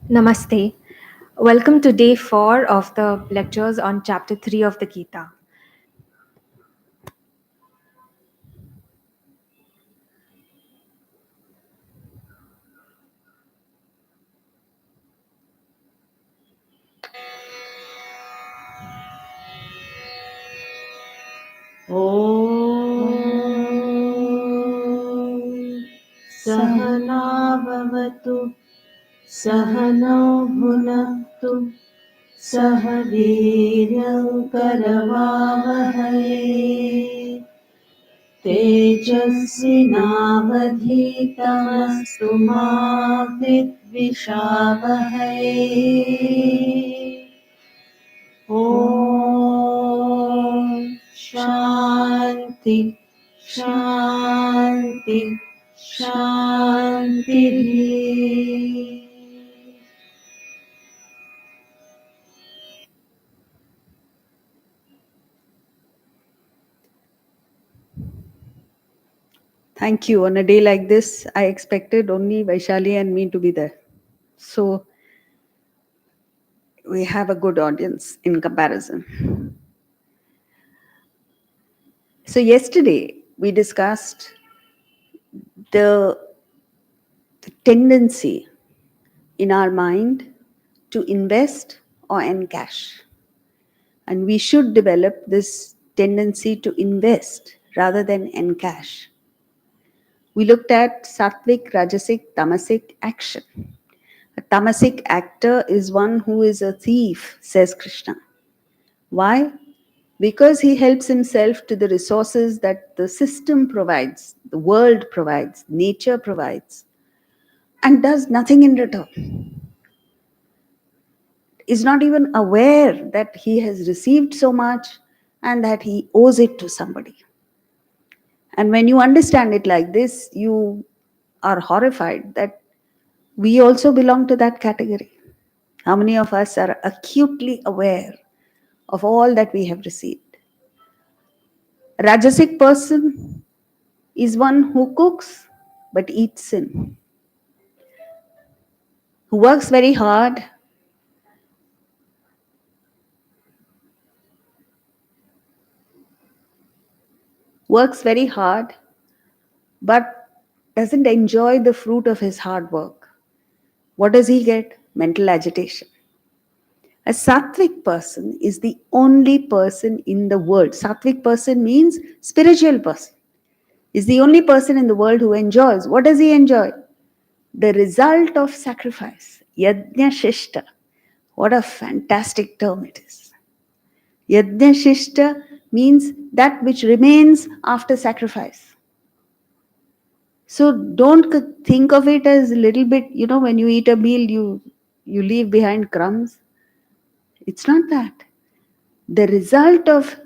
Namaste. Welcome to day 4 of the lectures on chapter 3 of the Gita. ॐ सहना भवतु सहनौ भुनक्तु सह वीर्यं करवावहै तेजस्विनावधीतमस्तु मा विद्विषावहै ॐ शान्ति शान्ति शान्तिः Thank you. On a day like this, I expected only Vaishali and me to be there. So we have a good audience in comparison. So yesterday we discussed the tendency in our mind to invest or encash. And we should develop this tendency to invest rather than encash. We looked at sattvic, rajasic, tamasic action. A tamasic actor is one who is a thief, says Krishna. Why? Because he helps himself to the resources that the system provides, the world provides, nature provides, and does nothing in return. Is not even aware that he has received so much and that he owes it to somebody. And when you understand it like this, you are horrified that we also belong to that category. How many of us are acutely aware of all that we have received? A Rajasic person is one who cooks but eats sin, who works very hard, but doesn't enjoy the fruit of his hard work. What does he get? Mental agitation. A sattvic person is the only person in the world. Sattvic person means spiritual person. Is the only person in the world who enjoys. What does he enjoy? The result of sacrifice. Yajna shishta. What a fantastic term it is. Yajna shishta means that which remains after sacrifice. So don't think of it as a little bit, when you eat a meal, you leave behind crumbs. It's not that. The result of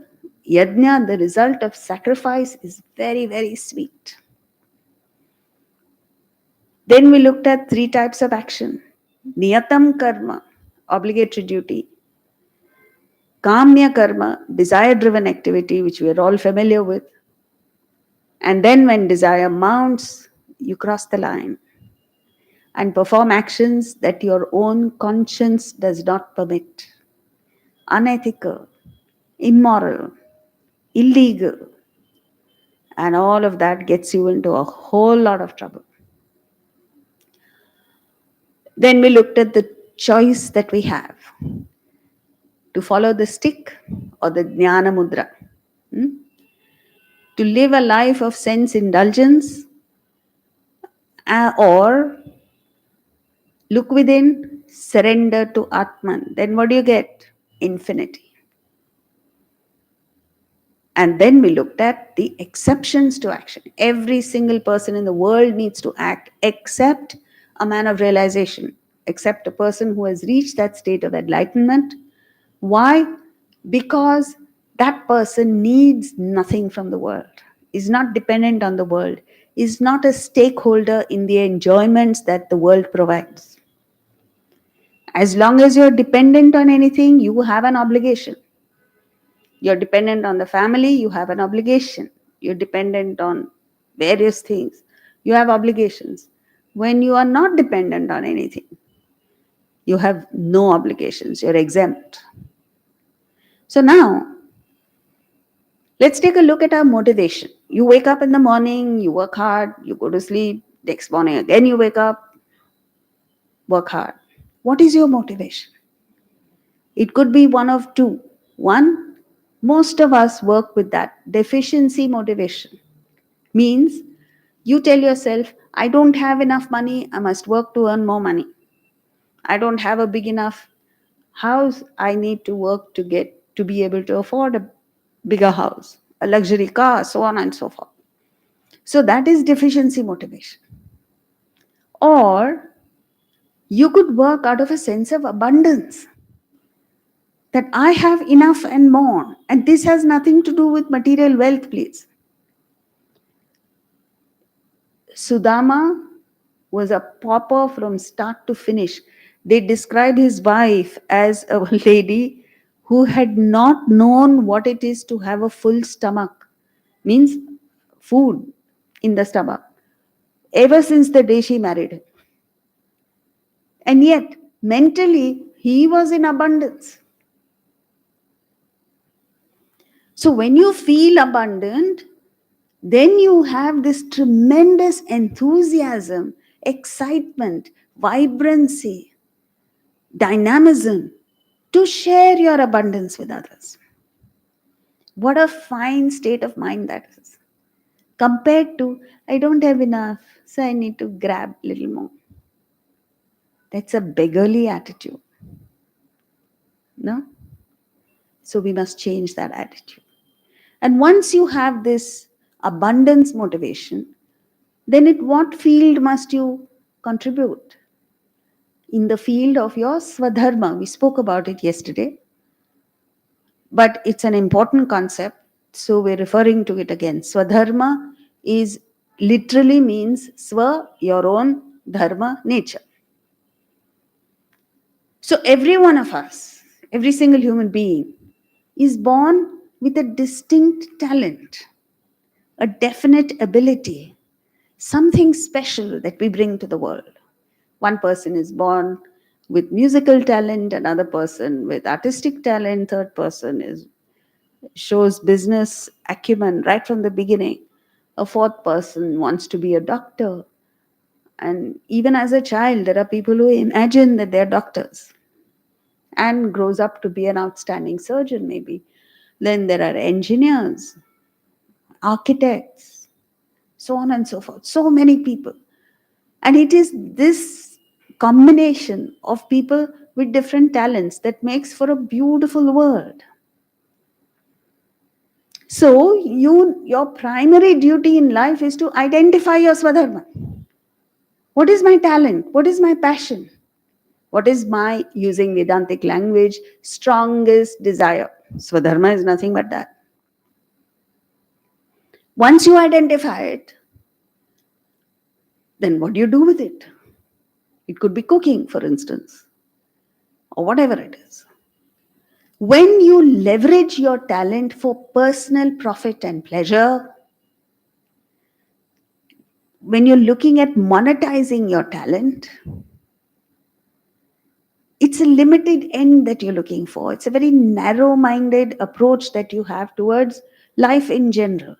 yajna, the result of sacrifice is very, very sweet. Then we looked at 3 types of action. Niyatam karma, obligatory duty. Kamya karma, desire-driven activity, which we are all familiar with. And then when desire mounts, you cross the line and perform actions that your own conscience does not permit. Unethical, immoral, illegal. And all of that gets you into a whole lot of trouble. Then we looked at the choice that we have to follow the stick or the jnana mudra. To live a life of sense indulgence or look within, surrender to Atman. Then what do you get? Infinity. And then we looked at the exceptions to action. Every single person in the world needs to act except a man of realization, except a person who has reached that state of enlightenment. Why? Because that person needs nothing from the world, is not dependent on the world, is not a stakeholder in the enjoyments that the world provides. As long as you're dependent on anything, you have an obligation. You're dependent on the family, you have an obligation. You're dependent on various things, you have obligations. When you are not dependent on anything, You have no obligations, you're exempt. So now, let's take a look at our motivation. You wake up in the morning, you work hard, you go to sleep, next morning again you wake up, work hard. What is your motivation? It could be one of two. One, most of us work with that deficiency motivation. Means you tell yourself, I don't have enough money, I must work to earn more money. I don't have a big enough house, I need to work to be able to afford a bigger house, a luxury car, so on and so forth. So that is deficiency motivation. Or you could work out of a sense of abundance, that I have enough and more. And this has nothing to do with material wealth, please. Sudama was a pauper from start to finish. They describe his wife as a lady who had not known what it is to have a full stomach, means food in the stomach, ever since the day she married him. And yet, mentally, he was in abundance. So, when you feel abundant, then you have this tremendous enthusiasm, excitement, vibrancy, dynamism to share your abundance with others. What a fine state of mind that is. Compared to, I don't have enough, so I need to grab a little more. That's a beggarly attitude. No? So we must change that attitude. And once you have this abundance motivation, then in what field must you contribute? In the field of your swadharma. We spoke about it yesterday, but it's an important concept, so we're referring to it again. Swadharma is literally means swa, your own, dharma, nature. So every one of us, every single human being, is born with a distinct talent, a definite ability, something special that we bring to the world. One person is born with musical talent, another person with artistic talent, third person shows business acumen right from the beginning. A fourth person wants to be a doctor. And even as a child, there are people who imagine that they're doctors and grows up to be an outstanding surgeon, maybe. Then there are engineers, architects, so on and so forth. So many people. And it is this combination of people with different talents that makes for a beautiful world. So your primary duty in life is to identify your swadharma. What is my talent? What is my passion? What is my, using Vedantic language, strongest desire? Swadharma is nothing but that. Once you identify it, then what do you do with it? It could be cooking, for instance, or whatever it is. When you leverage your talent for personal profit and pleasure, when you're looking at monetizing your talent, it's a limited end that you're looking for. It's a very narrow minded approach that you have towards life in general.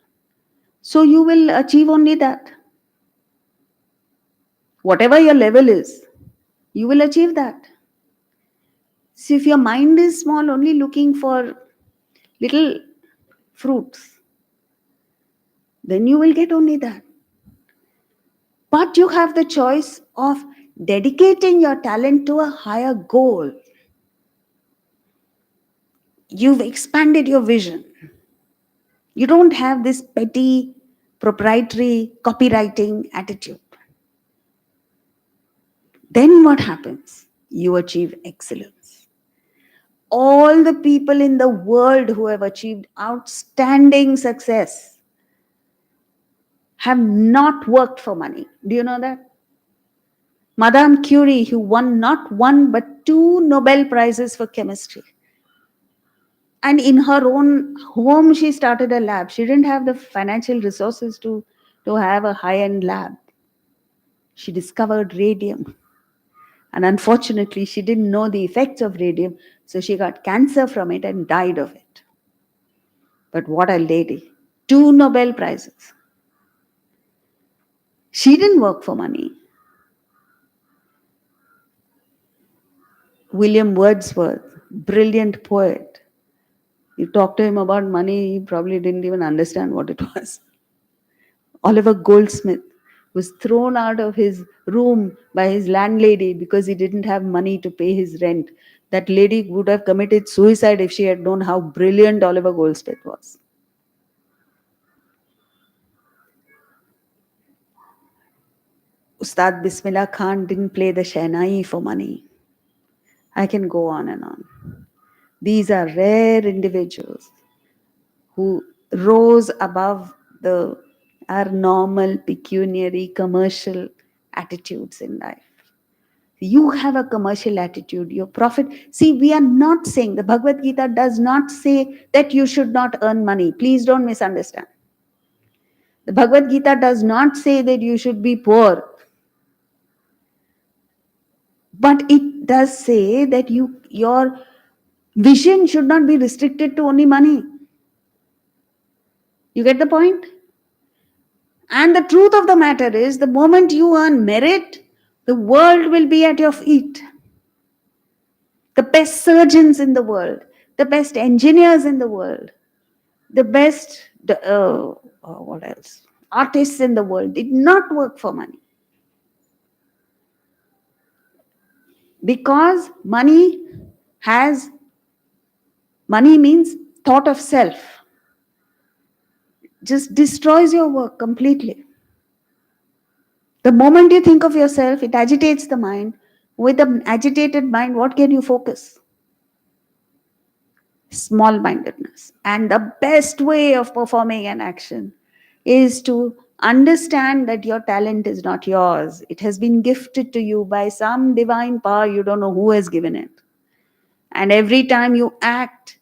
So you will achieve only that. Whatever your level is, you will achieve that. So if your mind is small, only looking for little fruits, then you will get only that. But you have the choice of dedicating your talent to a higher goal. You've expanded your vision. You don't have this petty, proprietary copywriting attitude. Then what happens? You achieve excellence. All the people in the world who have achieved outstanding success have not worked for money. Do you know that? Madame Curie, who won not one but 2 Nobel Prizes for chemistry. And in her own home, she started a lab. She didn't have the financial resources to have a high-end lab. She discovered radium. And unfortunately, she didn't know the effects of radium, so she got cancer from it and died of it. But what a lady! 2 Nobel Prizes. She didn't work for money. William Wordsworth, brilliant poet. You talk to him about money, he probably didn't even understand what it was. Oliver Goldsmith was thrown out of his room by his landlady because he didn't have money to pay his rent. That lady would have committed suicide if she had known how brilliant Oliver Goldsmith was. Ustad Bismillah Khan didn't play the Shehnai for money. I can go on and on. These are rare individuals who rose above the our normal pecuniary commercial attitudes in life. You have a commercial attitude, your profit. See, we are not saying, the Bhagavad Gita does not say that you should not earn money. Please don't misunderstand. The Bhagavad Gita does not say that you should be poor. But it does say that your vision should not be restricted to only money. You get the point? And the truth of the matter is, the moment you earn merit, the world will be at your feet. The best surgeons in the world, the best engineers in the world, the best, what else? Artists in the world did not work for money. Because money means thought of self. Just destroys your work completely. The moment you think of yourself, it agitates the mind. With an agitated mind, what can you focus? Small mindedness. And the best way of performing an action is to understand that your talent is not yours. It has been gifted to you by some divine power, you don't know who has given it. And every time you act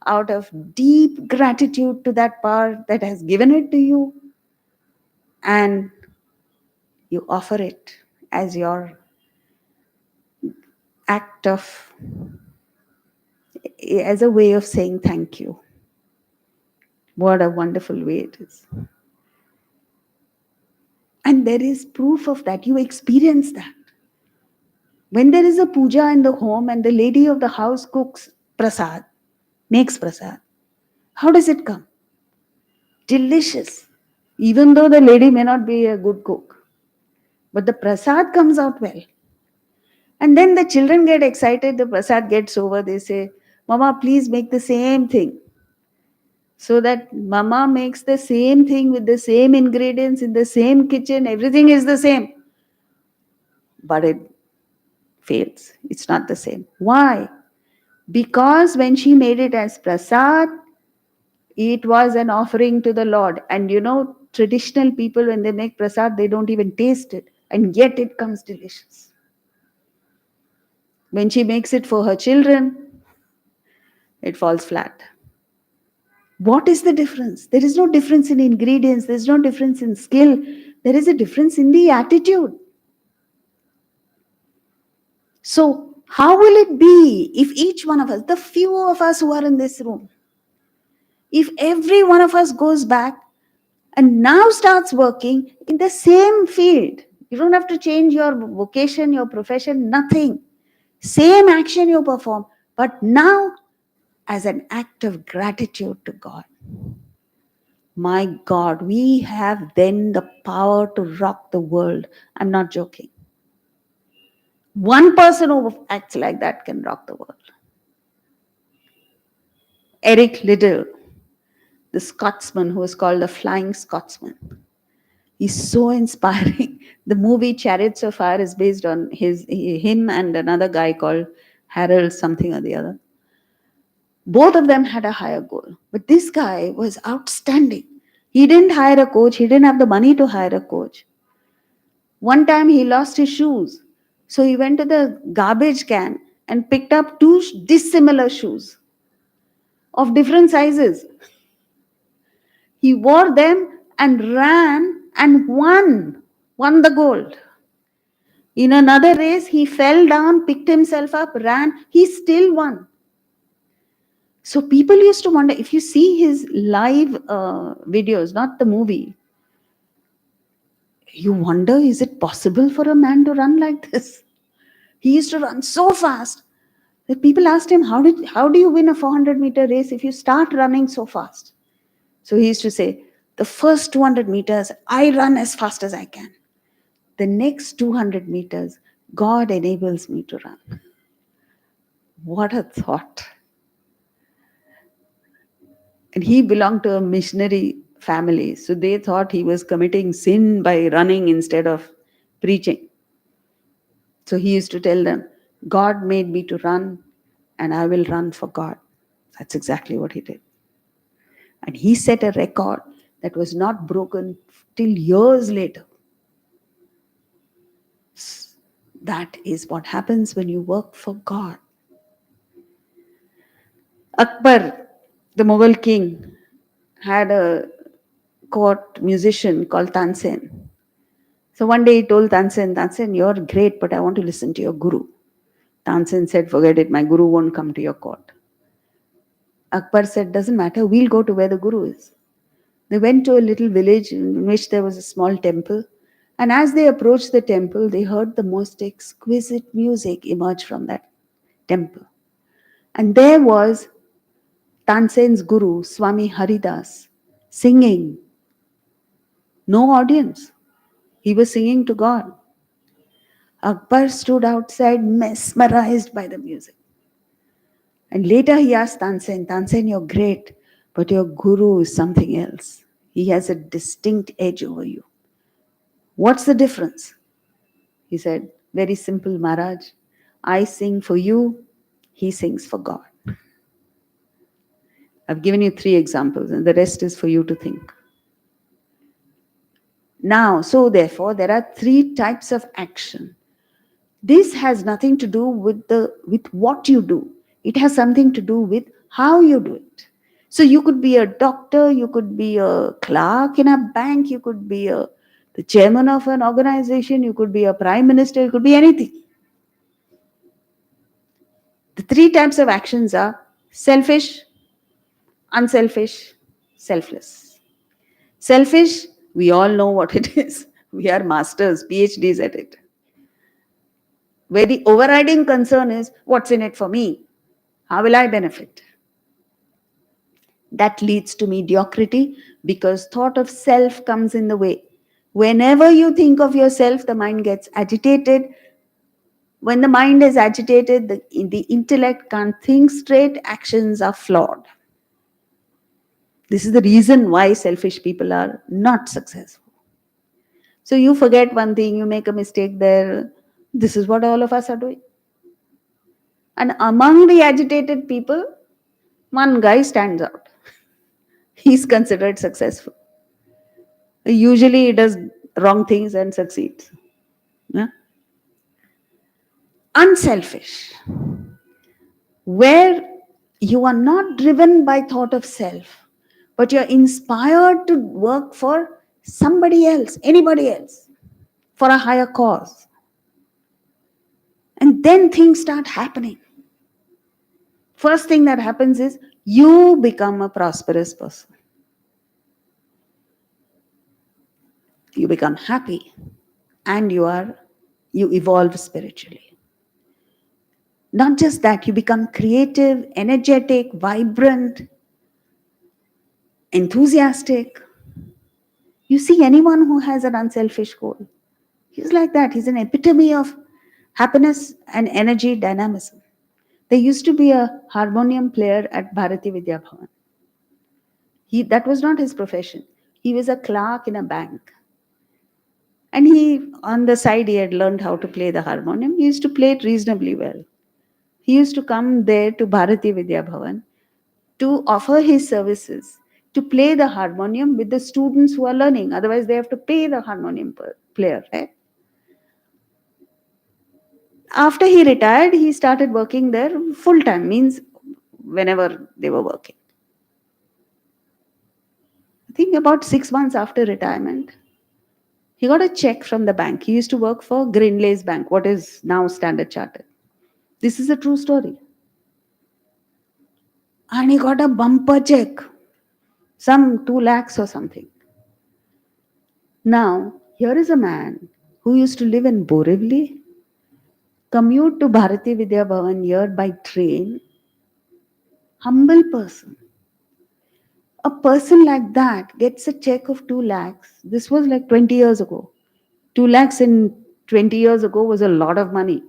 out of deep gratitude to that power that has given it to you, and you offer it as your act of, as a way of saying thank you. What a wonderful way it is. And there is proof of that. You experience that. When there is a puja in the home and the lady of the house cooks prasad, makes prasad, how does it come? Delicious. Even though the lady may not be a good cook, but the prasad comes out well. And then the children get excited, the prasad gets over, they say, Mama, please make the same thing. So that Mama makes the same thing with the same ingredients in the same kitchen, everything is the same. But it fails. It's not the same. Why? Because when she made it as prasad, it was an offering to the Lord. And traditional people, when they make prasad, they don't even taste it. And yet it comes delicious. When she makes it for her children, it falls flat. What is the difference? There is no difference in ingredients. There is no difference in skill. There is a difference in the attitude. So, how will it be if each one of us, the few of us who are in this room, if every one of us goes back and now starts working in the same field? You don't have to change your vocation, your profession, nothing. Same action you perform, but now as an act of gratitude to God. My God, we have then the power to rock the world. I'm not joking. One person who acts like that can rock the world. Eric Liddell, the Scotsman who is called the Flying Scotsman. He's so inspiring. The movie Chariots of Fire is based on him and another guy called Harold something or the other. Both of them had a higher goal. But this guy was outstanding. He didn't hire a coach. He didn't have the money to hire a coach. One time he lost his shoes. So he went to the garbage can and picked up 2 dissimilar shoes of different sizes. He wore them and ran and won the gold. In another race, he fell down, picked himself up, ran. He still won. So people used to wonder, if you see his live videos, not the movie, you wonder, is it possible for a man to run like this? He used to run so fast that people asked him, how do you win a 400-meter race if you start running so fast? So he used to say, the first 200 meters, I run as fast as I can. The next 200 meters, God enables me to run. What a thought. And he belonged to a missionary family, so they thought he was committing sin by running instead of preaching. So he used to tell them, God made me to run, and I will run for God. That's exactly what he did. And he set a record that was not broken till years later. That is what happens when you work for God. Akbar, the Mughal king, had a court musician called Tansen. So one day he told Tansen, Tansen, you're great, but I want to listen to your guru. Tansen said, forget it, my guru won't come to your court. Akbar said, doesn't matter, we'll go to where the guru is. They went to a little village in which there was a small temple. And as they approached the temple, they heard the most exquisite music emerge from that temple. And there was Tansen's guru, Swami Haridas, singing. No audience. He was singing to God. Akbar stood outside, mesmerized by the music. And later he asked Tansen, Tansen, you're great, but your guru is something else. He has a distinct edge over you. What's the difference? He said, very simple, Maharaj. I sing for you, he sings for God. I've given you 3 examples, and the rest is for you to think. Now, so therefore, there are 3 types of action. This has nothing to do with what you do. It has something to do with how you do it. So you could be a doctor, you could be a clerk in a bank, you could be the chairman of an organization, you could be a prime minister, you could be anything. The 3 types of actions are selfish, unselfish, selfless. Selfish, we all know what it is. We are masters, PhDs at it. Where the overriding concern is, what's in it for me? How will I benefit? That leads to mediocrity because thought of self comes in the way. Whenever you think of yourself, the mind gets agitated. When the mind is agitated, the intellect can't think straight, actions are flawed. This is the reason why selfish people are not successful. So you forget one thing, you make a mistake there. This is what all of us are doing. And among the agitated people, one guy stands out. He's considered successful. Usually he does wrong things and succeeds. Yeah? Unselfish, where you are not driven by thought of self, but you're inspired to work for somebody else, anybody else, for a higher cause. And then things start happening. First thing that happens is you become a prosperous person. You become happy and you evolve spiritually. Not just that, you become creative, energetic, vibrant, enthusiastic. You see anyone who has an unselfish goal, he's like that. He's an epitome of happiness and energy dynamism. There used to be a harmonium player at Bharati Vidya Bhavan. That was not his profession. He was a clerk in a bank. And on the side, he had learned how to play the harmonium. He used to play it reasonably well. He used to come there to Bharati Vidya Bhavan to offer his services, to play the harmonium with the students who are learning. Otherwise, they have to pay the harmonium player, right? After he retired, he started working there full time, means whenever they were working. I think about 6 months after retirement, He got a check from the bank. He used to work for Grindlay's Bank, what is now Standard Chartered. This is a true story. And he got a bumper check, some 2 lakhs or something. Now, here is a man who used to live in Borivali, commute to Bharati Vidya Bhavan here by train, humble person. A person like that gets a check of 2 lakhs. This was like 20 years ago. 2 lakhs in 20 years ago was a lot of money.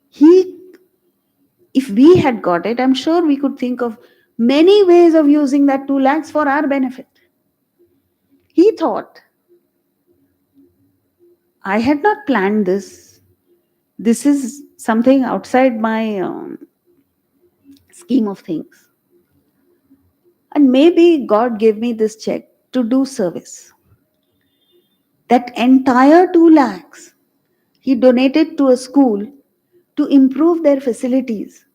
He, if we had got it, I'm sure we could think of many ways of using that 2 lakhs for our benefit. He thought, I had not planned this. This is something outside my scheme of things. And maybe God gave me this check to do service. That entire 2 lakhs he donated to a school to improve their facilities.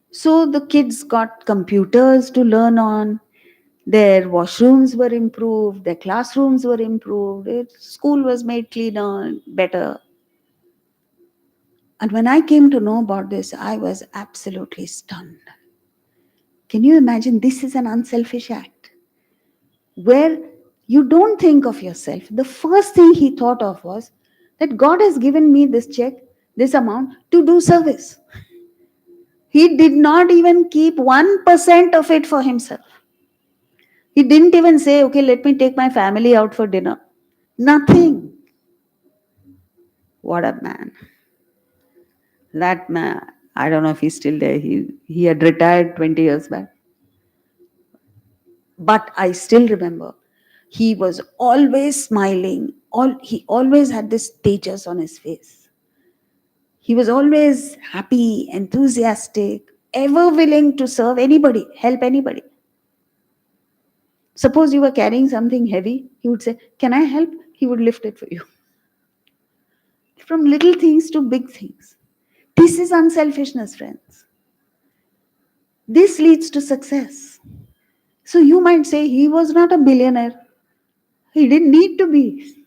So the kids got computers to learn on, their washrooms were improved, their classrooms were improved, school was made cleaner, better. And when I came to know about this, I was absolutely stunned. Can you imagine? This is an unselfish act where you don't think of yourself. The first thing he thought of was that God has given me this check, this amount to do service. He did not even keep 1% of it for himself. He didn't even say, okay, let me take my family out for dinner. Nothing. What a man. That man, I don't know if he's still there. He had retired 20 years back. But I still remember he was always smiling. He always had this tejas on his face. He was always happy, enthusiastic, ever willing to serve anybody, help anybody. Suppose you were carrying something heavy, he would say, can I help? He would lift it for you. From little things to big things. This is unselfishness, friends. This leads to success. So you might say he was not a billionaire. He didn't need to be.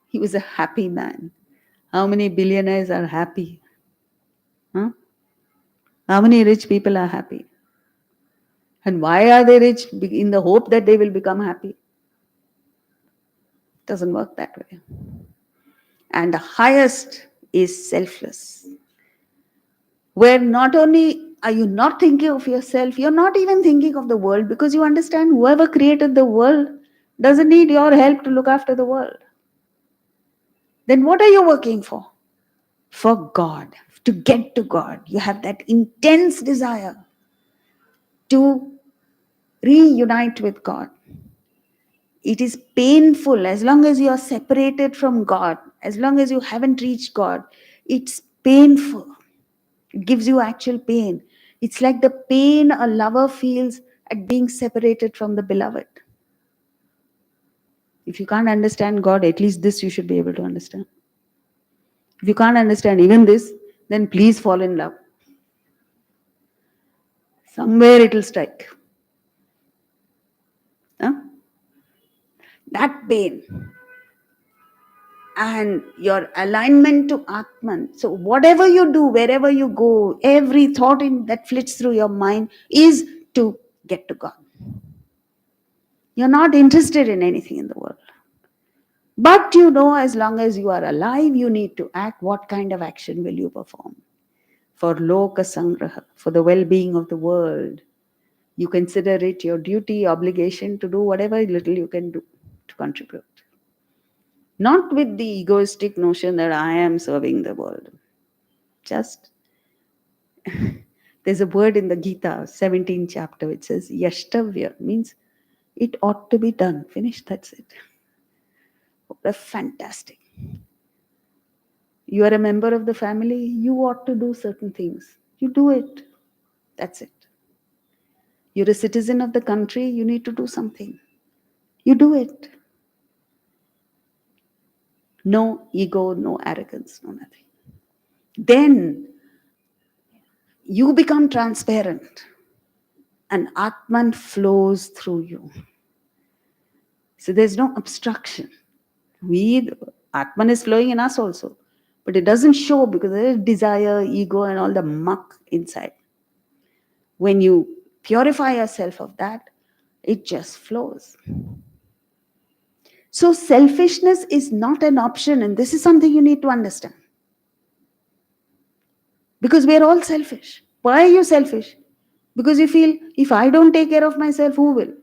He was a happy man. How many billionaires are happy? Huh? How many rich people are happy? And why are they rich? In the hope that they will become happy. It doesn't work that way. And the highest is selfless, where not only are you not thinking of yourself, you're not even thinking of the world, because you understand whoever created the world doesn't need your help to look after the world. Then what are you working for? For God, to get to God. You have that intense desire to reunite with God. It is painful as long as you are separated from God, as long as you haven't reached God, it's painful. It gives you actual pain. It's like the pain a lover feels at being separated from the beloved. If you can't understand God, at least this you should be able to understand. If you can't understand even this, then please fall in love. Somewhere it will strike. Huh? That pain and your alignment to Atman. So whatever you do, wherever you go, every thought that flits through your mind is to get to God. You're not interested in anything in the world. But you know, as long as you are alive, you need to act. What kind of action will you perform? For loka sangraha, for the well-being of the world. You consider it your duty, obligation to do whatever little you can do to contribute. Not with the egoistic notion that I am serving the world. Just, there's a word in the Gita, 17th chapter, which says yashtavya, means it ought to be done. Finished, that's it. What fantastic. You are a member of the family, you ought to do certain things. You do it. That's it. You're a citizen of the country, you need to do something. You do it. No ego, no arrogance, no nothing. Then you become transparent and Atman flows through you. So there's no obstruction. Atman is flowing in us also, but it doesn't show because there is desire, ego, and all the muck inside. When you purify yourself of that, it just flows. So selfishness is not an option, and this is something you need to understand. Because we are all selfish. Why are you selfish? Because you feel, if I don't take care of myself, who will?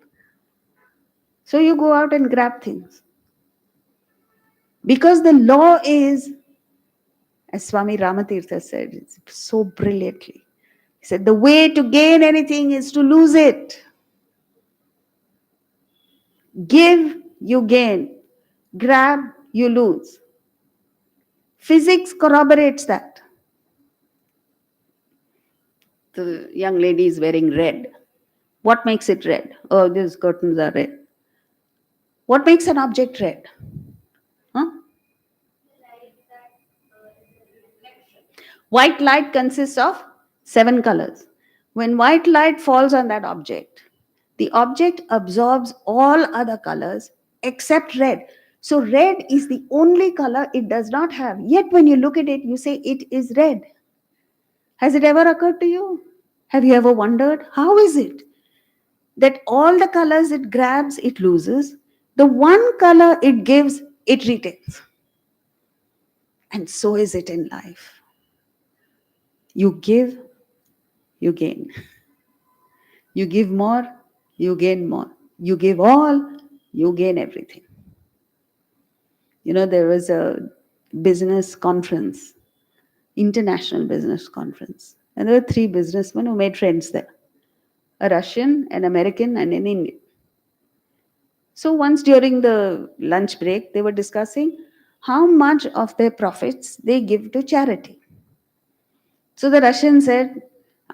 So you go out and grab things. Because the law is, as Swami Ramatirtha said it so brilliantly, he said, the way to gain anything is to lose it. Give, you gain. Grab, you lose. Physics corroborates that. The young lady is wearing red. What makes it red? Oh, these curtains are red. What makes an object red? Huh? White light consists of 7 colors. When white light falls on that object, the object absorbs all other colors except red. So, red is the only color it does not have. Yet, when you look at it, you say it is red. Has it ever occurred to you? Have you ever wondered? How is it that all the colors it grabs, it loses? The one color it gives, it retains. And so is it in life. You give, you gain. You give more, you gain more. You give all, you gain everything. You know, there was a business conference, international business conference, and there were 3 businessmen who made friends there, a Russian, an American, and an Indian. So once during the lunch break, they were discussing how much of their profits they give to charity. So the Russian said,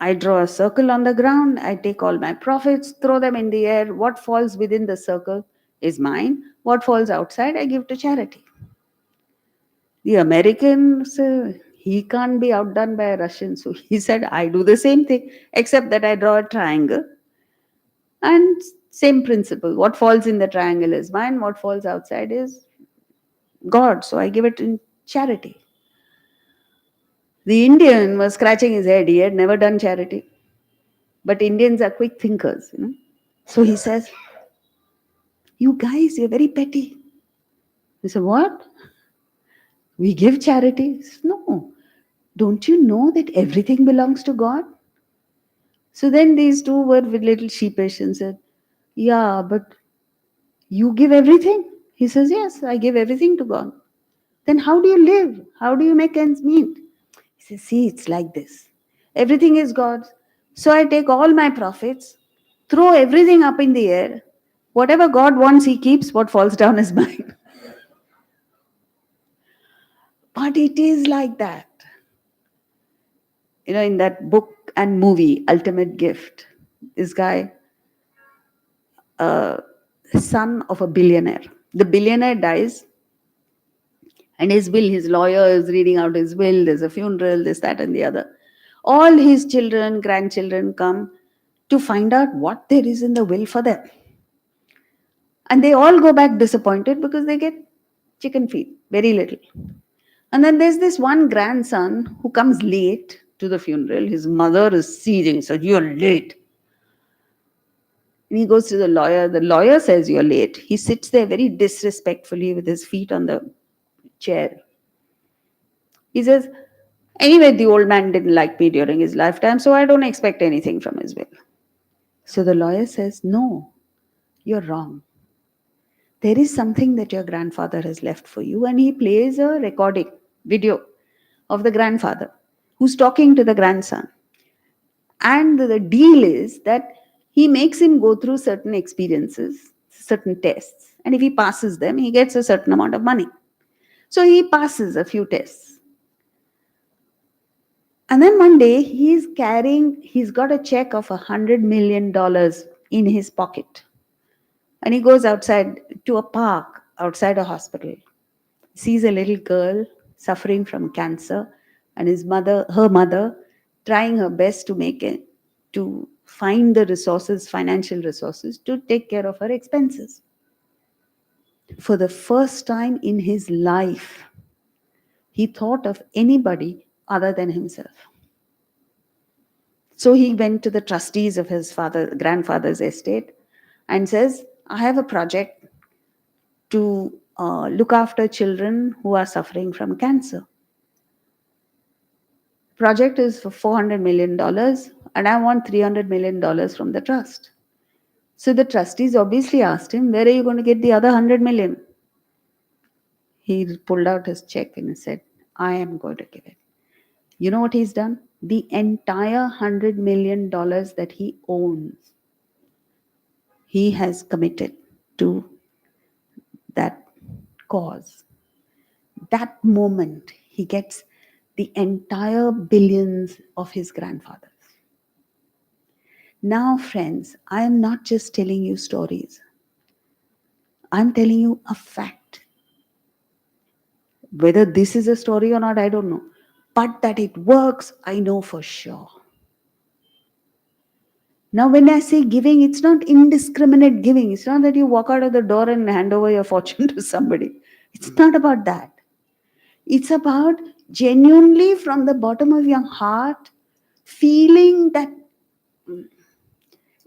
I draw a circle on the ground, I take all my profits, throw them in the air. What falls within the circle is mine. What falls outside, I give to charity. The American said, he can't be outdone by a Russian. So he said, I do the same thing, except that I draw a triangle. And same principle. What falls in the triangle is mine, what falls outside is God. So I give it in charity. The Indian was scratching his head. He had never done charity. But Indians are quick thinkers, you know. So he says, you guys, you're very petty. I said, what? We give charity? Said, no. Don't you know that everything belongs to God? So then these two were with little sheepish and said, yeah, but you give everything? He says, yes, I give everything to God. Then how do you live? How do you make ends meet? He says, see, it's like this. Everything is God's. So I take all my profits, throw everything up in the air. Whatever God wants, He keeps. What falls down is mine. But it is like that. You know, in that book and movie, Ultimate Gift, this guy, son of a billionaire. The billionaire dies, and his will, his lawyer is reading out his will, there's a funeral, this, that, and the other. All his children, grandchildren come to find out what there is in the will for them. And they all go back disappointed because they get chicken feet, very little. And then there's this one grandson who comes late to the funeral. His mother is seething, so you're late. And he goes to the lawyer. The lawyer says, you're late. He sits there very disrespectfully with his feet on the chair. He says, anyway, the old man didn't like me during his lifetime, so I don't expect anything from his will. So the lawyer says, no, you're wrong. There is something that your grandfather has left for you. And he plays a recording, video of the grandfather who's talking to the grandson. And the deal is that he makes him go through certain experiences, certain tests. And if he passes them, he gets a certain amount of money. So he passes a few tests. And then one day he's got a check of $100 million in his pocket. And he goes outside to a park outside a hospital, sees a little girl suffering from cancer, and her mother, trying her best to find the resources, financial resources, to take care of her expenses. For the first time in his life, he thought of anybody other than himself. So he went to the trustees of his grandfather's estate and says, I have a project to look after children who are suffering from cancer. Project is for $400 million and I want $300 million from the trust. So the trustees obviously asked him, where are you going to get the other 100 million? He pulled out his check and said, I am going to give it. You know what he's done? The entire $100 million that he owns, he has committed to that cause. That moment, he gets the entire billions of his grandfathers. Now, friends, I am not just telling you stories. I'm telling you a fact. Whether this is a story or not, I don't know. But that it works, I know for sure. Now, when I say giving, it's not indiscriminate giving. It's not that you walk out of the door and hand over your fortune to somebody. It's not about that. It's about genuinely from the bottom of your heart feeling that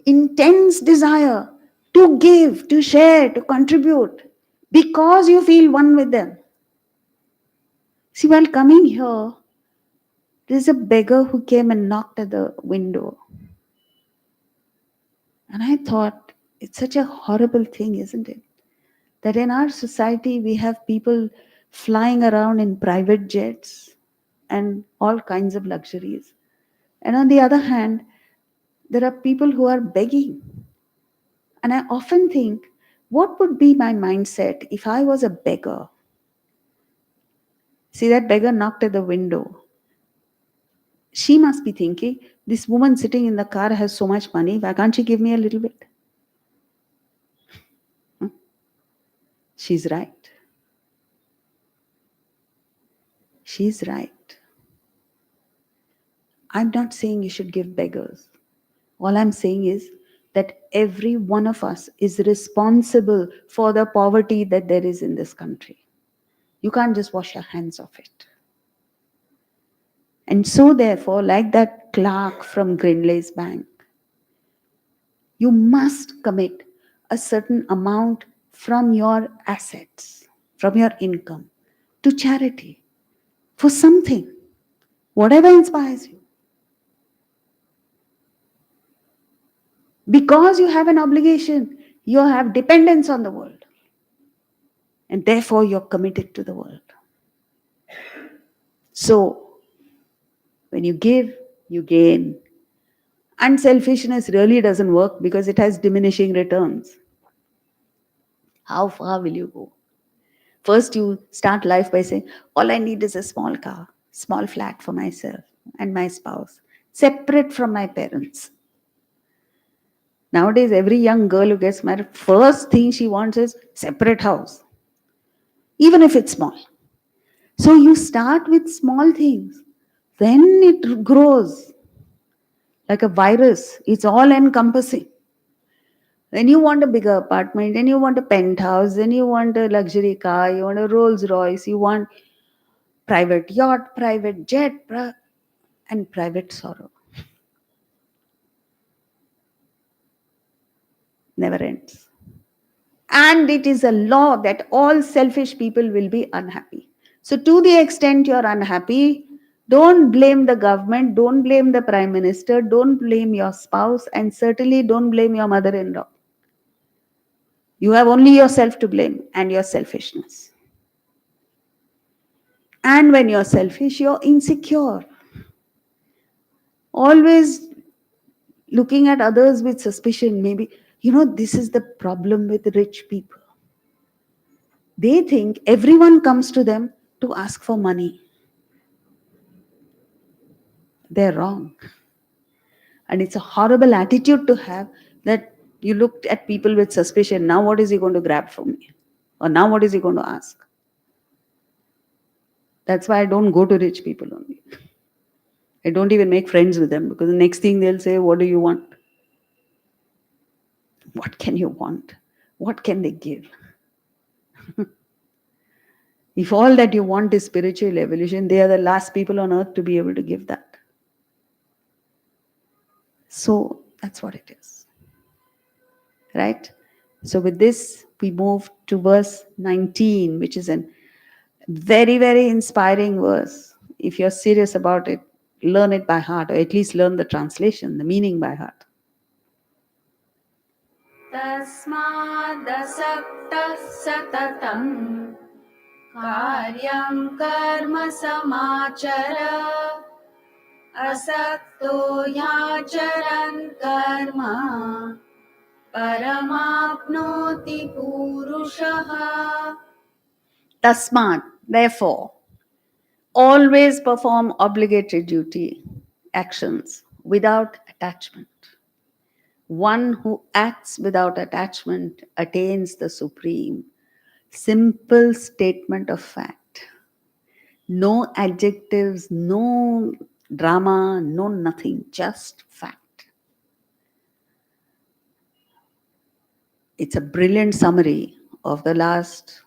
intense desire to give, to share, to contribute because you feel one with them. See, while coming here, there's a beggar who came and knocked at the window. And I thought, it's such a horrible thing, isn't it? That in our society, we have people flying around in private jets and all kinds of luxuries. And on the other hand, there are people who are begging. And I often think, what would be my mindset if I was a beggar? See, that beggar knocked at the window. She must be thinking, this woman sitting in the car has so much money, why can't she give me a little bit? She's right. She's right. I'm not saying you should give beggars. All I'm saying is that every one of us is responsible for the poverty that there is in this country. You can't just wash your hands of it. And so, therefore, like that clerk from Grindlay's Bank, you must commit a certain amount from your assets, from your income, to charity for something, whatever inspires you. Because you have an obligation, you have dependence on the world, and therefore you're committed to the world. So, when you give, you gain. Unselfishness really doesn't work because it has diminishing returns. How far will you go? First, you start life by saying, all I need is a small car, small flat for myself and my spouse, separate from my parents. Nowadays, every young girl who gets married, first thing she wants is separate house, even if it's small. So you start with small things, then it grows like a virus. It's all encompassing. Then you want a bigger apartment, then you want a penthouse, then you want a luxury car, you want a Rolls Royce, you want private yacht, private jet, and private sorrow. Never ends. And it is a law that all selfish people will be unhappy. So, to the extent you're unhappy, don't blame the government, don't blame the prime minister, don't blame your spouse, and certainly don't blame your mother in law. You have only yourself to blame and your selfishness. And when you're selfish, you're insecure. Always looking at others with suspicion. Maybe, this is the problem with rich people. They think everyone comes to them to ask for money. They're wrong. And it's a horrible attitude to have that you looked at people with suspicion. Now, what is he going to grab from me? Or now, what is he going to ask? That's why I don't go to rich people only. I don't even make friends with them because the next thing they'll say, what do you want? What can you want? What can they give? If all that you want is spiritual evolution, they are the last people on earth to be able to give that. So that's what it is. Right? So with this, we move to verse 19, which is a very, very inspiring verse. If you're serious about it, learn it by heart, or at least learn the translation, the meaning by heart. तस्मादसक्तः सततं कार्यं कर्म समाचर असक्तो ह्याचरन् कर्म परमाप्नोति पूरुषः. Tasmat, therefore, always perform obligatory duty, actions without attachment. One who acts without attachment attains the supreme. Simple statement of fact. No adjectives, no drama, no nothing, just fact. It's a brilliant summary of the last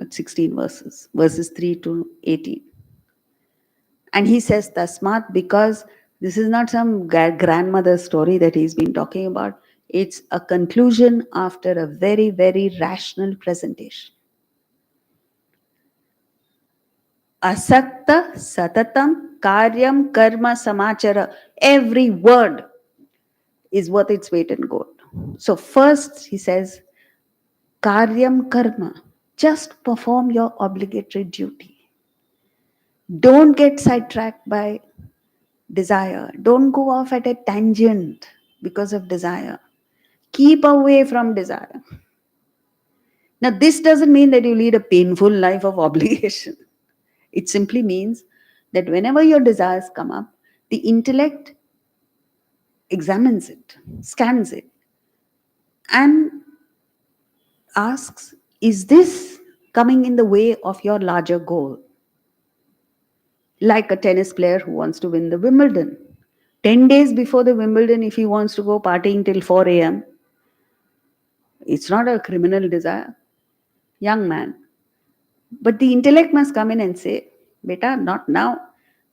16 verses, verses 3 to 18. And he says Tasmat because this is not some grandmother story that he's been talking about. It's a conclusion after a very, very rational presentation. Asakta satatam karyam karma samachara. Every word is worth its weight in gold. So first he says, karyam karma. Just perform your obligatory duty. Don't get sidetracked by desire. Don't go off at a tangent because of desire. Keep away from desire. Now, this doesn't mean that you lead a painful life of obligation. It simply means that whenever your desires come up, the intellect examines it, scans it, and asks, is this coming in the way of your larger goal? Like a tennis player who wants to win the Wimbledon. 10 days before the Wimbledon, if he wants to go partying till 4 a.m., it's not a criminal desire. Young man. But the intellect must come in and say, beta, not now,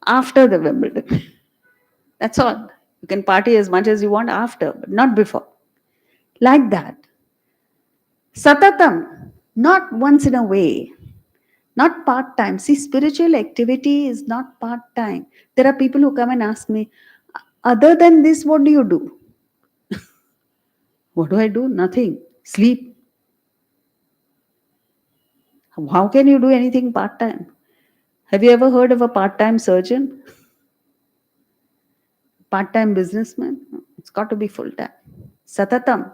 after the Wimbledon. That's all. You can party as much as you want after, but not before. Like that. Satatam, not once in a way, not part time. See, spiritual activity is not part time. There are people who come and ask me, other than this, what do you do? What do I do? Nothing. Sleep. How can you do anything part time? Have you ever heard of a part time surgeon? Part time businessman? It's got to be full time. Satatam.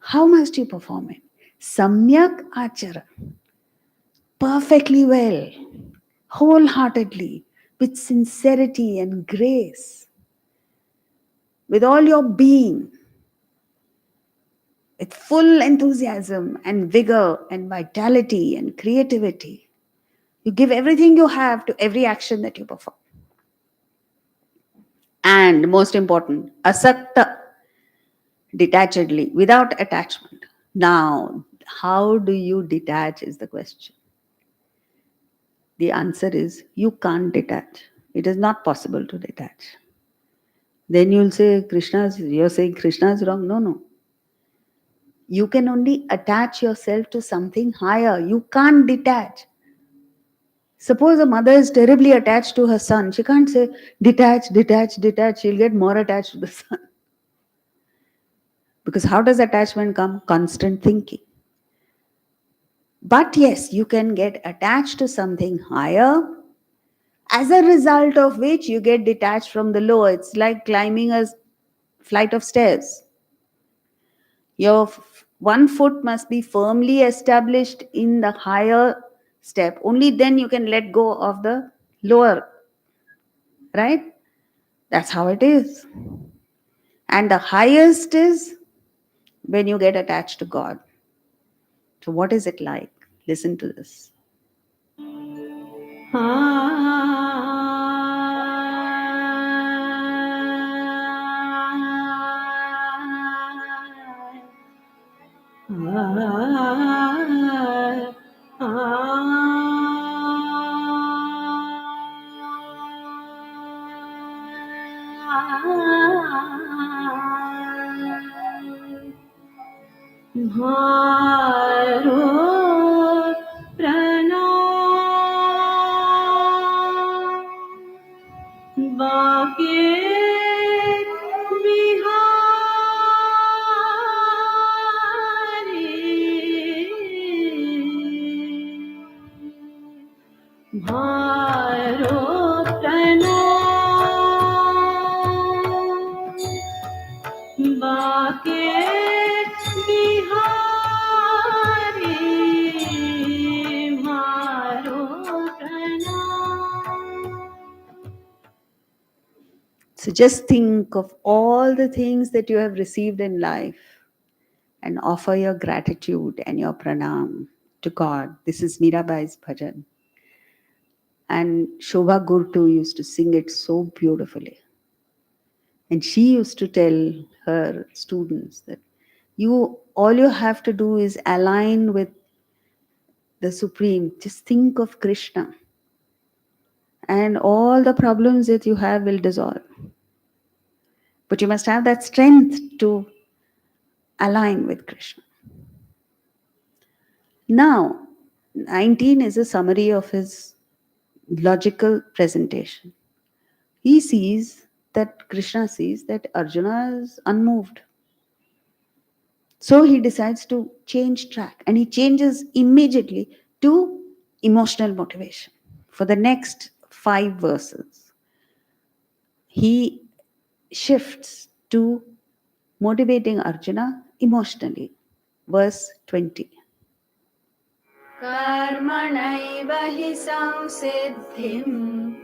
How must you perform it? Samyak achara. Perfectly well, wholeheartedly, with sincerity and grace, with all your being, with full enthusiasm and vigor and vitality and creativity. You give everything you have to every action that you perform. And most important, asakta, detachedly, without attachment. Now, how do you detach is the question. The answer is you can't detach. It is not possible to detach. Then you'll say you're saying Krishna is wrong. No, no. You can only attach yourself to something higher. You can't detach. Suppose a mother is terribly attached to her son. She can't say, detach, detach, detach. She'll get more attached to the son. Because how does attachment come? Constant thinking. But yes, you can get attached to something higher, as a result of which you get detached from the lower. It's like climbing a flight of stairs. Your one foot must be firmly established in the higher step. Only then you can let go of the lower. Right? That's how it is. And the highest is when you get attached to God. So, what is it like? Listen to this. भारोत्तनो Banke Bihari भारोत्तनो. So just think of all the things that you have received in life and offer your gratitude and your pranam to God. This is Mirabai's bhajan. And Shobha Gurtu used to sing it so beautifully. And she used to tell her students that all you have to do is align with the Supreme. Just think of Krishna, and all the problems that you have will dissolve. But you must have that strength to align with Krishna. Now, 19 is a summary of his logical presentation. He sees that Krishna sees that Arjuna is unmoved. So he decides to change track, and he changes immediately to emotional motivation. For the next 5 verses, he shifts to motivating Arjuna emotionally. Verse 20. कर्मणैव हि संसिद्धिम्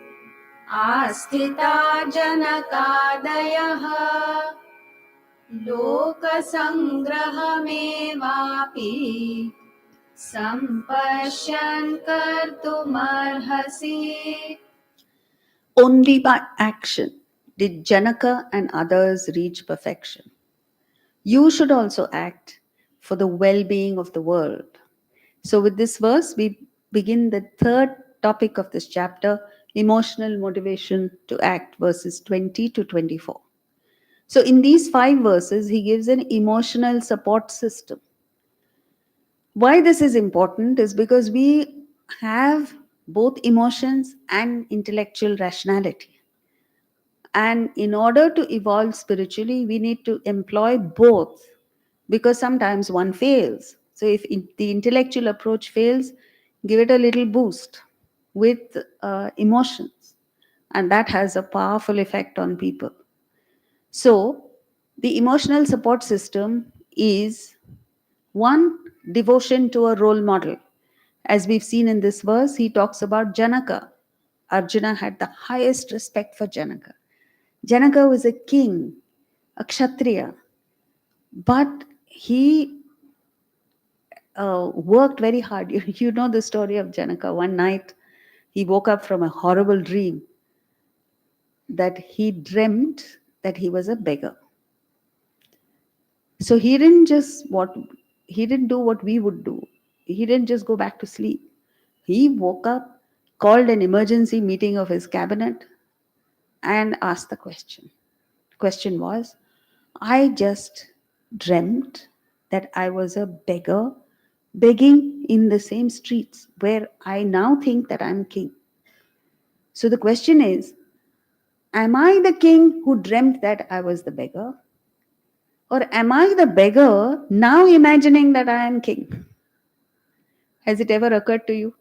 आस्थिता जनकादयः लोकसङ्ग्रहमेवापि सम्पश्यन् कर्तुमर्हसि. Only by action did Janaka and others reach perfection. You should also act for the well being of the world. So, with this verse, we begin the third topic of this chapter, emotional motivation to act, verses 20 to 24. So, in these 5 verses, he gives an emotional support system. Why this is important is because we have both emotions and intellectual rationality. And in order to evolve spiritually, we need to employ both, because sometimes one fails. So, if the intellectual approach fails, give it a little boost with emotions, and that has a powerful effect on people. So, the emotional support system is one, devotion to a role model. As we've seen in this verse, he talks about Janaka. Arjuna had the highest respect for Janaka. Janaka was a king, a kshatriya, but he worked very hard. You know the story of Janaka. One night, he woke up from a horrible dream that he dreamt that he was a beggar. So he didn't do what we would do. He didn't just go back to sleep. He woke up, called an emergency meeting of his cabinet, and asked the question. The question was, I just dreamt that I was a beggar begging in the same streets where I now think that I'm king. So the question is, am I the king who dreamt that I was the beggar? Or am I the beggar now imagining that I am king? Has it ever occurred to you?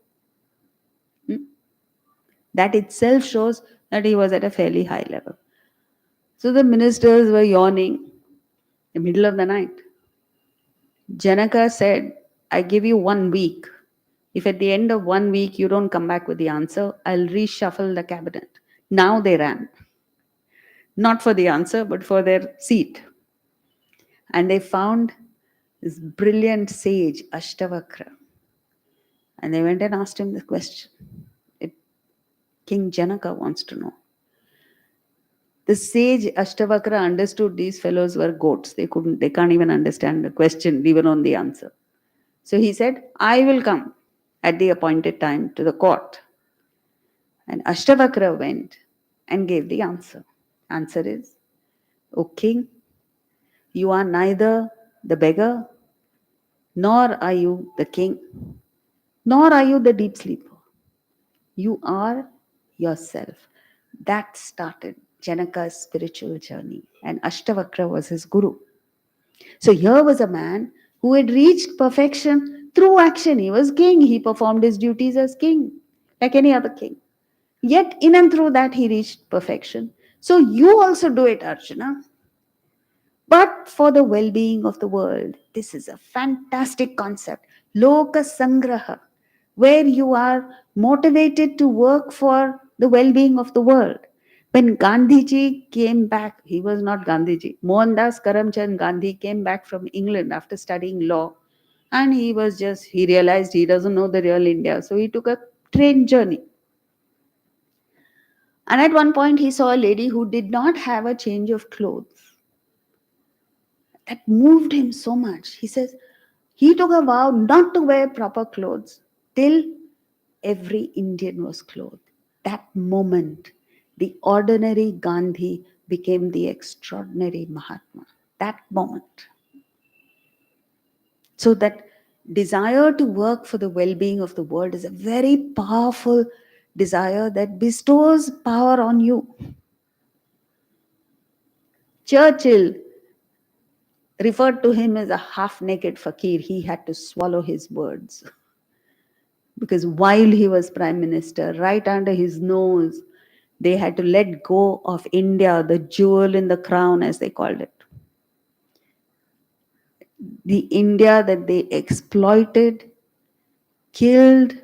Hmm? That itself shows that he was at a fairly high level. So the ministers were yawning in the middle of the night. Janaka said, I give you 1 week. If at the end of 1 week you don't come back with the answer, I'll reshuffle the cabinet. Now they ran. Not for the answer, but for their seat. And they found this brilliant sage, Ashtavakra. And they went and asked him the question. King Janaka wants to know. The sage Ashtavakra understood these fellows were goats. They can't even understand the question, leave alone the answer. So he said, I will come at the appointed time to the court. And Ashtavakra went and gave the answer. Answer is, O king, you are neither the beggar, nor are you the king, nor are you the deep sleeper. You are yourself. That started Janaka's spiritual journey, and Ashtavakra was his guru. So here was a man who had reached perfection through action. He was king, he performed his duties as king. like any other king. Yet, in and through that, he reached perfection. So, you also do it, Arjuna, but for the well being of the world. This is a fantastic concept. Loka Sangraha, where you are motivated to work for the well being of the world. When Gandhiji came back, he was not Gandhiji, Mohandas Karamchand Gandhi came back from England after studying law. And he realized he doesn't know the real India. So he took a train journey. And at one point, he saw a lady who did not have a change of clothes. That moved him so much. He says, he took a vow not to wear proper clothes till every Indian was clothed. That moment, the ordinary Gandhi became the extraordinary Mahatma. That moment. So, that desire to work for the well being of the world is a very powerful desire that bestows power on you. Churchill referred to him as a half naked fakir. He had to swallow his words. Because while he was prime minister, right under his nose, they had to let go of India, the jewel in the crown, as they called it. The India that they exploited, killed,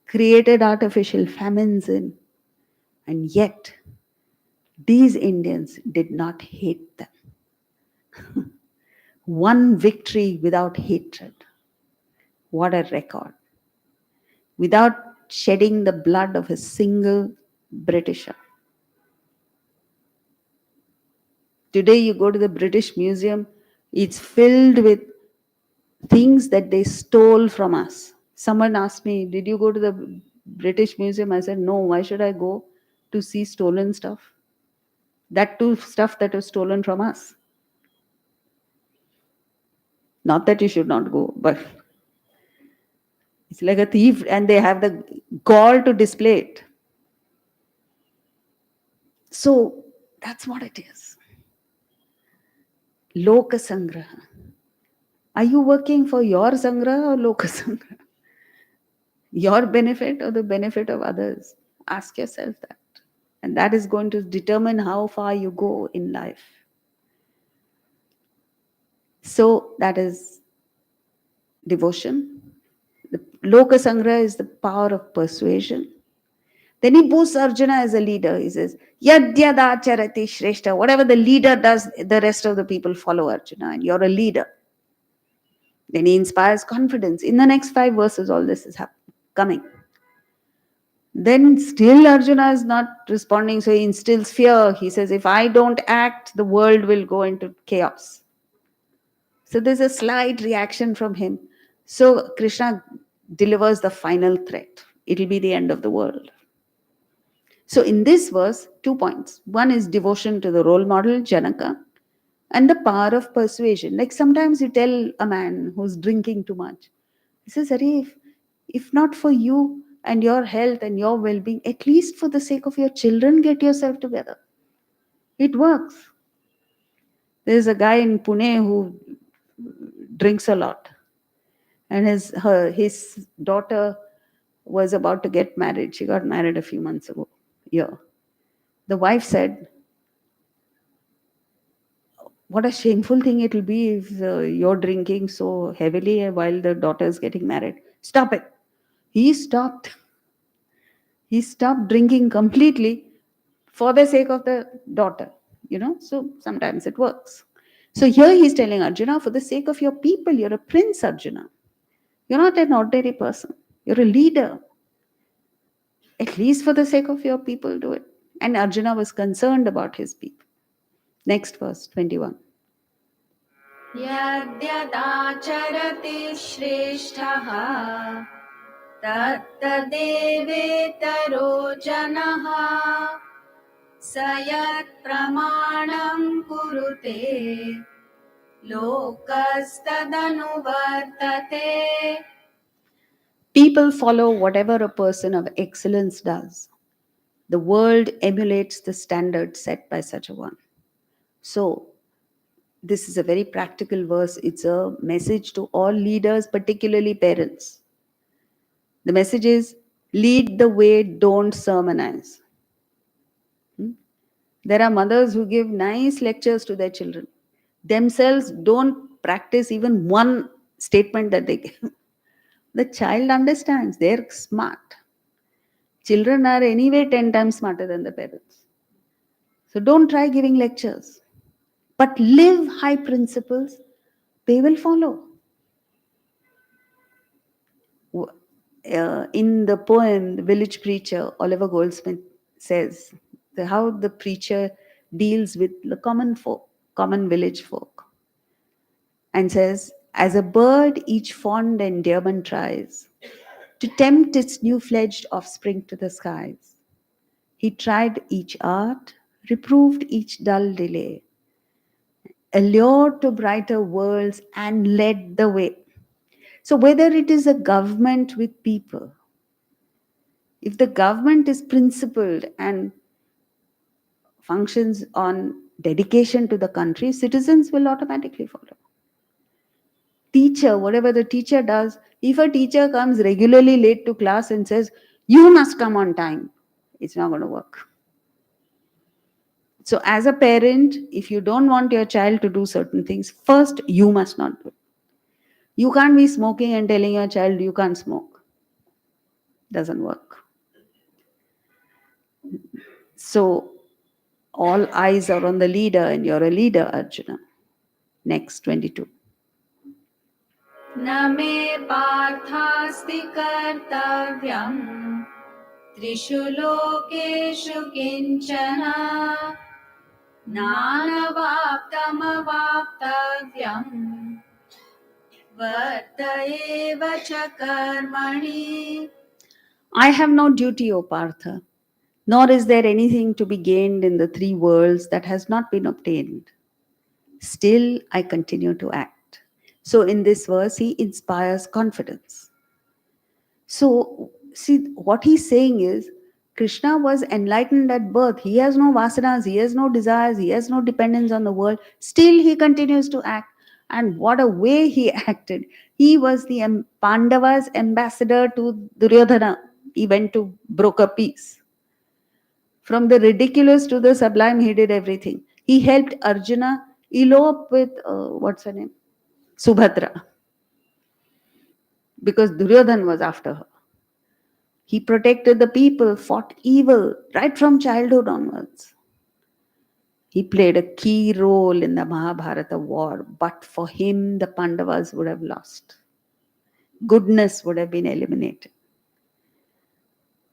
created artificial famines in, and yet these Indians did not hate them. One victory without hatred. What a record. Without shedding the blood of a single Britisher. Today, you go to the British Museum, it's filled with things that they stole from us. Someone asked me, did you go to the British Museum? I said, no, why should I go to see stolen stuff? That too, stuff that was stolen from us. Not that you should not go, but it's like a thief and they have the gall to display it. So that's what it is. Loka Sangraha. Are you working for your Sangraha or Loka Sangraha? Your benefit or the benefit of others? Ask yourself that. And that is going to determine how far you go in life. So that is devotion. The Loka Sangraha is the power of persuasion. Then he boosts Arjuna as a leader. He says, Yadyadacharati Shrestha. Whatever the leader does, the rest of the people follow Arjuna, and you're a leader. Then he inspires confidence. In the next 5 verses, all this is coming. Then still Arjuna is not responding, so he instills fear. He says, if I don't act, the world will go into chaos. So there's a slight reaction from him. So Krishna delivers the final threat. It'll be the end of the world. So in this verse, 2 points. One is devotion to the role model, Janaka, and the power of persuasion. Like sometimes you tell a man who's drinking too much, he says, Arey, if not for you and your health and your well-being, at least for the sake of your children, get yourself together. It works. There's a guy in Pune who drinks a lot. And his daughter was about to get married. She got married a few months ago. Yeah. The wife said, what a shameful thing it will be if you're drinking so heavily while the daughter is getting married. Stop it. He stopped. He stopped drinking completely for the sake of the daughter. So sometimes it works. So here he's telling Arjuna, for the sake of your people, you're a prince, Arjuna. You're not an ordinary person. You're a leader. At least for the sake of your people, do it. And Arjuna was concerned about his people. Next verse, 21. यद्यदाचरति श्रेष्ठः तत्तदेवेतरो जनः स यत्प्रमाणं कुरुते लोकस्तदनुवर्तते. People follow whatever a person of excellence does. The world emulates the standard set by such a one. So, this is a very practical verse. It's a message to all leaders, particularly parents. The message is, Lead the way, don't sermonize. Hmm? There are mothers who give nice lectures to their children. Themselves don't practice even one statement that they give. The child understands, they're smart. Children are anyway 10 times smarter than the parents. So don't try giving lectures. But live high principles, they will follow. In the poem, The Village Preacher, Oliver Goldsmith says how the preacher deals with the common folk, common village folk, and says, as a bird each fond endearment tries to tempt its new fledged offspring to the skies. He tried each art, reproved each dull delay, allured to brighter worlds, and led the way. So, whether it is a government with people, if the government is principled and functions on dedication to the country, citizens will automatically follow. Teacher, whatever the teacher does, if a teacher comes regularly late to class and says, you must come on time, it's not going to work. So, as a parent, if you don't want your child to do certain things, first you must not do it. You can't be smoking and telling your child you can't smoke. Doesn't work. So, all eyes are on the leader, and you're a leader, Arjuna. Next, 22. न मे पार्थास्ति कर्तव्यम् त्रिषु लोकेषु किञ्चन नानवाप्तमवाप्तव्यम् वर्त एव च कर्मणि. I have no duty, O Partha, nor is there anything to be gained in the three worlds that has not been obtained. Still, I continue to act. So, in this verse, he inspires confidence. So, see, what he's saying is Krishna was enlightened at birth. He has no vasanas, he has no desires, he has no dependence on the world. Still, he continues to act. And what a way he acted. He was the Pandava's ambassador to Duryodhana. He went to broker peace. From the ridiculous to the sublime, he did everything. He helped Arjuna elope with, what's her name? Subhadra. Because Duryodhan was after her. He protected the people, fought evil right from childhood onwards. He played a key role in the Mahabharata war, but for him, the Pandavas would have lost. Goodness would have been eliminated.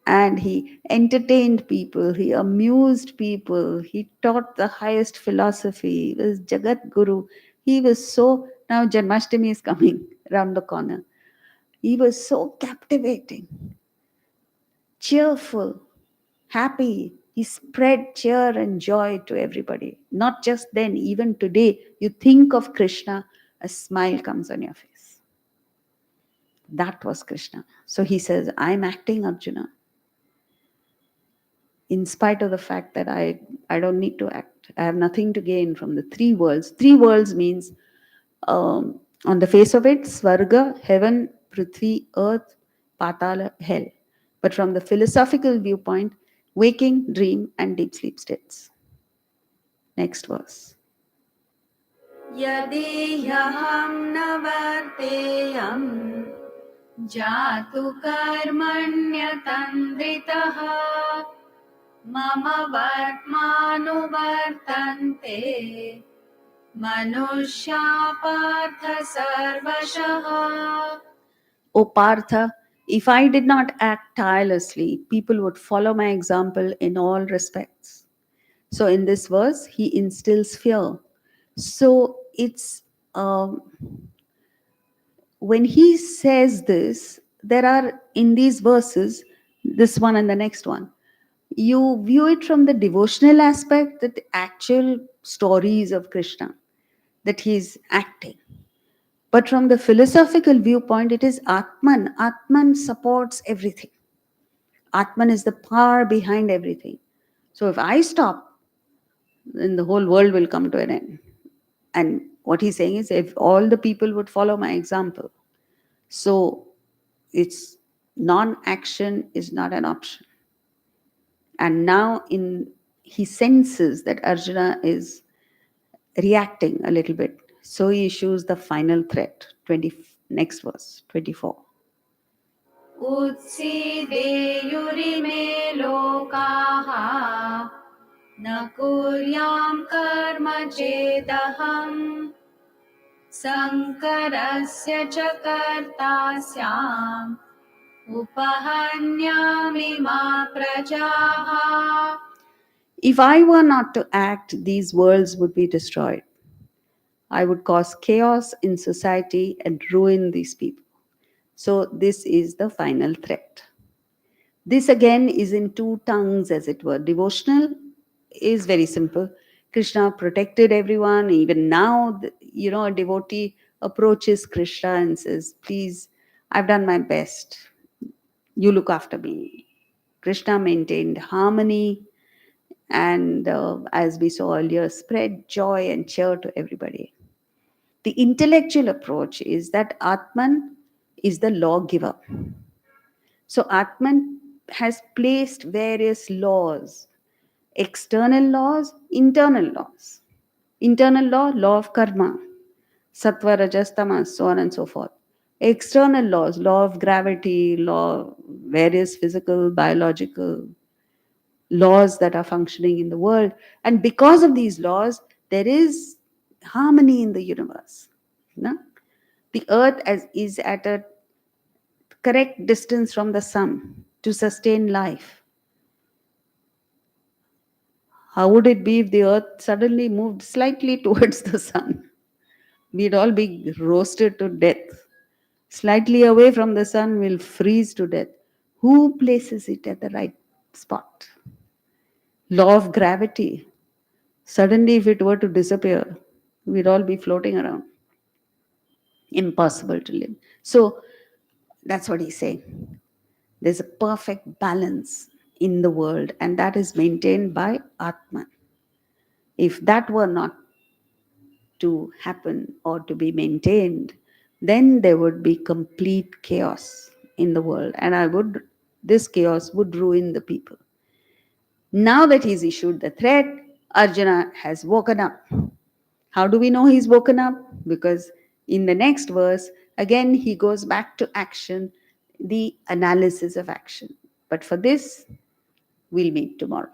And he entertained people, he amused people, he taught the highest philosophy, he was Jagat Guru. He was so, now Janmashtami is coming around the corner. He was so captivating, cheerful, happy. He spread cheer and joy to everybody. Not just then, even today, you think of Krishna, a smile comes on your face. That was Krishna. So he says, I'm acting, Arjuna, in spite of the fact that I don't need to act. I have nothing to gain from the three worlds. Three worlds means, on the face of it, Svarga, heaven, Prithvi, earth, Patala, hell. But from the philosophical viewpoint, waking, dream, and deep sleep states. Next verse. यदि ह्यहं न वर्तेयम् जातु कर्मण्यतन्द्रितः मम वर्त्मानुवर्तन्ते मनुष्या पार्थ सर्वशः. O Partha, if I did not act tirelessly, people would follow my example in all respects. So in this verse, he instills fear. So it's when he says this, there are in these verses, this one and the next one, you view it from the devotional aspect, that the actual stories of Krishna, that he's acting. But from the philosophical viewpoint, it is Atman. Atman supports everything. Atman is the power behind everything. So if I stop, then the whole world will come to an end. And what he's saying is, if all the people would follow my example, so it's Non-action is not an option. And now he senses that Arjuna is reacting a little bit. So he issues the final threat. Next verse, 24. उत्सीदेयुरिमे लोकाः न कुर्यां कर्म चेदहम् शङ्करस्य च कर्ता स्याम् उपहन्यामि मा प्रजाः. If I were not to act, these worlds would be destroyed. I would cause chaos in society and ruin these people. So, this is the final threat. This again is in two tongues, as it were. Devotional is very simple. Krishna protected everyone. Even now, a devotee approaches Krishna and says, "Please, I've done my best. You look after me." Krishna maintained harmony and, as we saw earlier, spread joy and cheer to everybody. The intellectual approach is that Atman is the lawgiver. So, Atman has placed various laws, external laws, internal laws. Internal law, law of karma, sattva, rajas, tamas, so on and so forth. External laws, law of gravity, law, various physical, biological laws that are functioning in the world. And because of these laws, there is harmony in the universe. No? The earth is at a correct distance from the sun to sustain life. How would it be if the earth suddenly moved slightly towards the sun? We'd all be roasted to death. Slightly away from the sun, we'll freeze to death. Who places it at the right spot? Law of gravity. Suddenly, if it were to disappear, we'd all be floating around. Impossible to live. So, that's what he's saying. There's a perfect balance in the world, and that is maintained by Atman. If that were not to happen or to be maintained, then there would be complete chaos in the world, and this chaos would ruin the people. Now that he's issued the threat, Arjuna has woken up. How do we know he's woken up? Because in the next verse, again he goes back to action, the analysis of action. But for this, we'll meet tomorrow.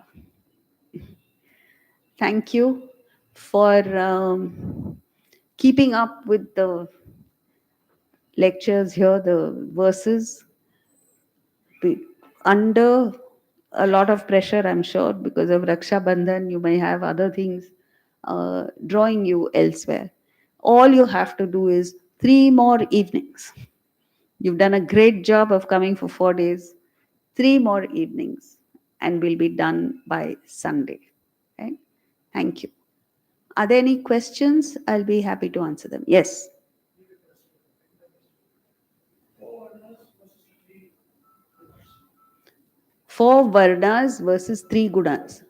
Thank you for keeping up with the lectures here, the verses, under a lot of pressure, I'm sure, because of Raksha Bandhan, you may have other things drawing you elsewhere. All you have to do is 3 more evenings. You've done a great job of coming for 4 days. 3 more evenings, and we'll be done by Sunday. Right? Thank you. Are there any questions? I'll be happy to answer them. Yes. Four varnas versus 3 gunas.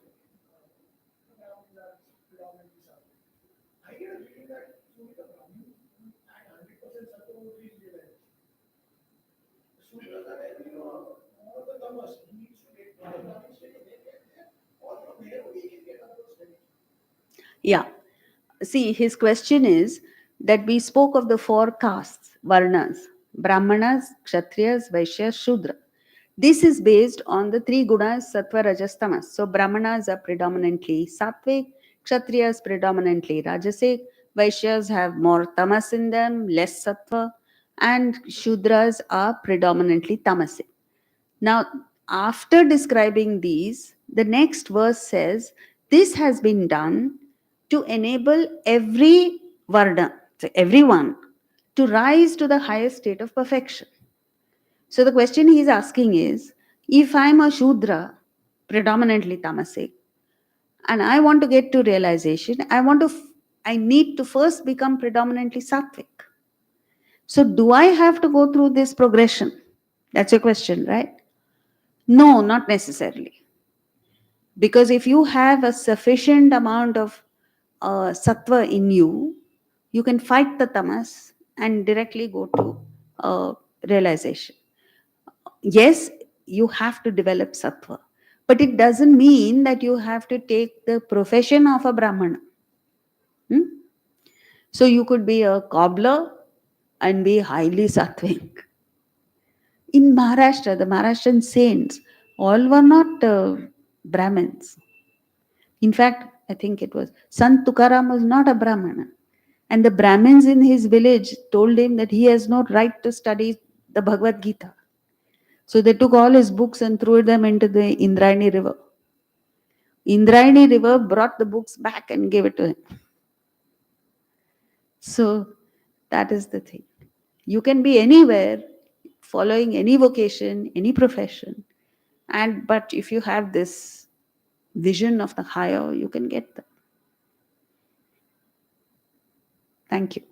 Yeah. See, his question is that we spoke of the 4 castes, varnas, brahmanas, kshatriyas, vaishyas, shudra. This is based on the 3 gunas, sattva, rajas, tamas. So, brahmanas are predominantly sattvic, kshatriyas predominantly rajasic, vaishyas have more tamas in them, less sattva, and shudras are predominantly tamasic. Now, after describing these, the next verse says, this has been done to enable every varna, so everyone, to rise to the highest state of perfection. So the question he is asking is, if I'm a Shudra, predominantly tamasic, and I want to get to realization, I need to first become predominantly sattvic. So do I have to go through this progression? That's your question, right? No, not necessarily. Because if you have a sufficient amount of sattva in you, you can fight the tamas and directly go to realization. Yes, you have to develop sattva, but it doesn't mean that you have to take the profession of a brahmana. Hmm? So you could be a cobbler and be highly sattvic. In Maharashtra, the Maharashtrian saints all were not Brahmins. In fact, I think it was Sant Tukaram was not a Brahmana. And the Brahmins in his village told him that he has no right to study the Bhagavad Gita. So they took all his books and threw them into the Indrayani river. Indrayani river brought the books back and gave it to him. So that is the thing. You can be anywhere, following any vocation, any profession, and but if you have this vision of the higher, you can get that. Thank you.